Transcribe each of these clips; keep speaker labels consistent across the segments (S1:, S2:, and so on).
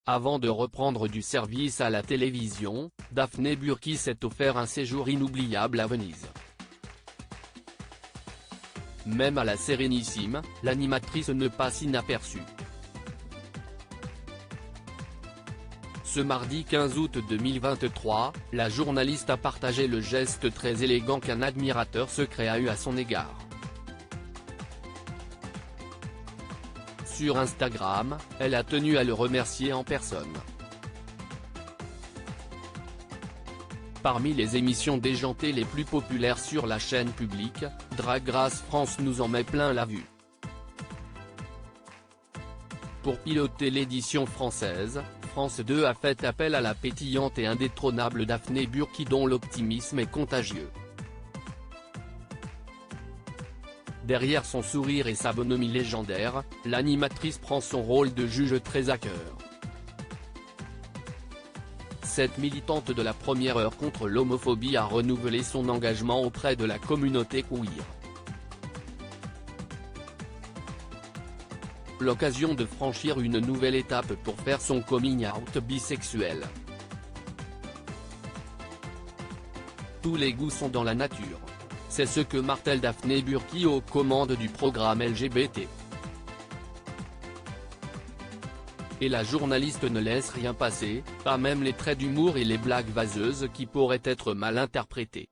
S1: Avant de reprendre du service à la télévision, Daphné Burki s'est offert un séjour inoubliable à Venise. Même à la Sérénissime, l'animatrice ne passe inaperçue. Ce mardi 15 août 2023, la journaliste a partagé le geste très élégant qu'un admirateur secret a eu à son égard. Sur Instagram, elle a tenu à le remercier en personne. Parmi les émissions déjantées les plus populaires sur la chaîne publique, Drag Race France nous en met plein la vue. Pour piloter l'édition française, France 2 a fait appel à la pétillante et indétrônable Daphné Burki dont l'optimisme est contagieux. Derrière son sourire et sa bonhomie légendaire, l'animatrice prend son rôle de juge très à cœur. Cette militante de la première heure contre l'homophobie a renouvelé son engagement auprès de la communauté queer. L'occasion de franchir une nouvelle étape pour faire son coming out bisexuel. Tous les goûts sont dans la nature. C'est ce que martèle Daphné Burki aux commandes du programme LGBT. Et la journaliste ne laisse rien passer, pas même les traits d'humour et les blagues vaseuses qui pourraient être mal interprétées.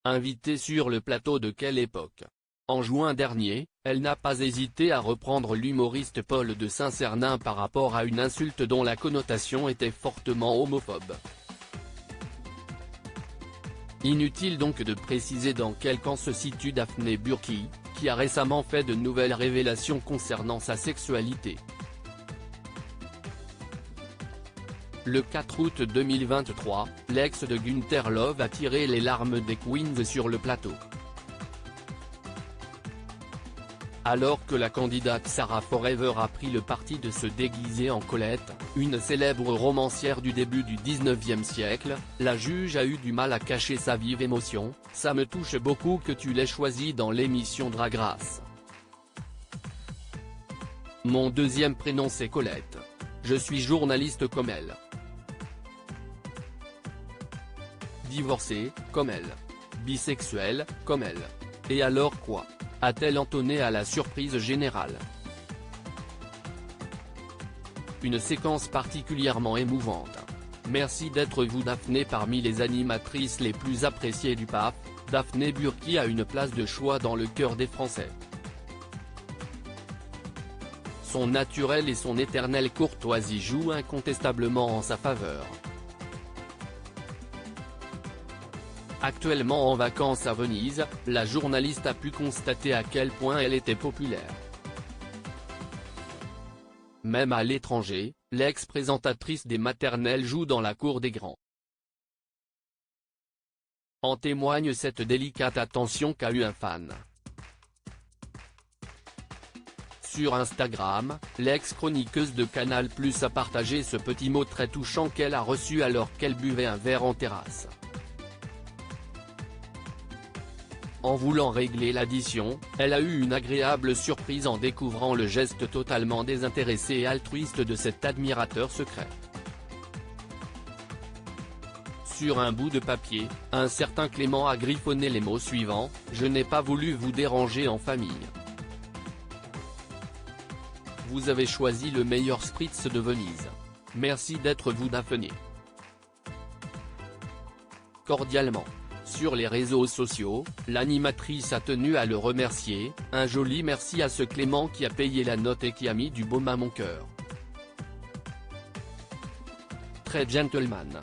S1: Invitée sur le plateau de Quelle époque? En juin dernier, elle n'a pas hésité à reprendre l'humoriste Paul de Saint-Cernin par rapport à une insulte dont la connotation était fortement homophobe. Inutile donc de préciser dans quel camp se situe Daphné Burki, qui a récemment fait de nouvelles révélations concernant sa sexualité. Le 4 août 2023, l'ex de Günther Love a tiré les larmes des Queens sur le plateau. Alors que la candidate Sarah Forever a pris le parti de se déguiser en Colette, une célèbre romancière du début du 19e siècle, la juge a eu du mal à cacher sa vive émotion. « Ça me touche beaucoup que tu l'aies choisie dans l'émission Drag Race. Mon deuxième prénom c'est Colette. Je suis journaliste comme elle. Divorcée, comme elle. Bisexuelle, comme elle. Et alors quoi ? A-t-elle entonné à la surprise générale. Une séquence particulièrement émouvante. Merci d'être vous Daphné. Parmi les animatrices les plus appréciées du pape, Daphné Burki a une place de choix dans le cœur des Français. Son naturel et son éternelle courtoisie jouent incontestablement en sa faveur. Actuellement en vacances à Venise, la journaliste a pu constater à quel point elle était populaire. Même à l'étranger, l'ex-présentatrice des maternelles joue dans la cour des grands. En témoigne cette délicate attention qu'a eu un fan. Sur Instagram, l'ex-chroniqueuse de Canal+ a partagé ce petit mot très touchant qu'elle a reçu alors qu'elle buvait un verre en terrasse. En voulant régler l'addition, elle a eu une agréable surprise en découvrant le geste totalement désintéressé et altruiste de cet admirateur secret. Sur un bout de papier, un certain Clément a griffonné les mots suivants: « Je n'ai pas voulu vous déranger en famille. Vous avez choisi le meilleur spritz de Venise. Merci d'être vous Daphné. Cordialement ». Sur les réseaux sociaux, l'animatrice a tenu à le remercier, un joli merci à ce Clément qui a payé la note et qui a mis du baume à mon cœur. Très gentleman.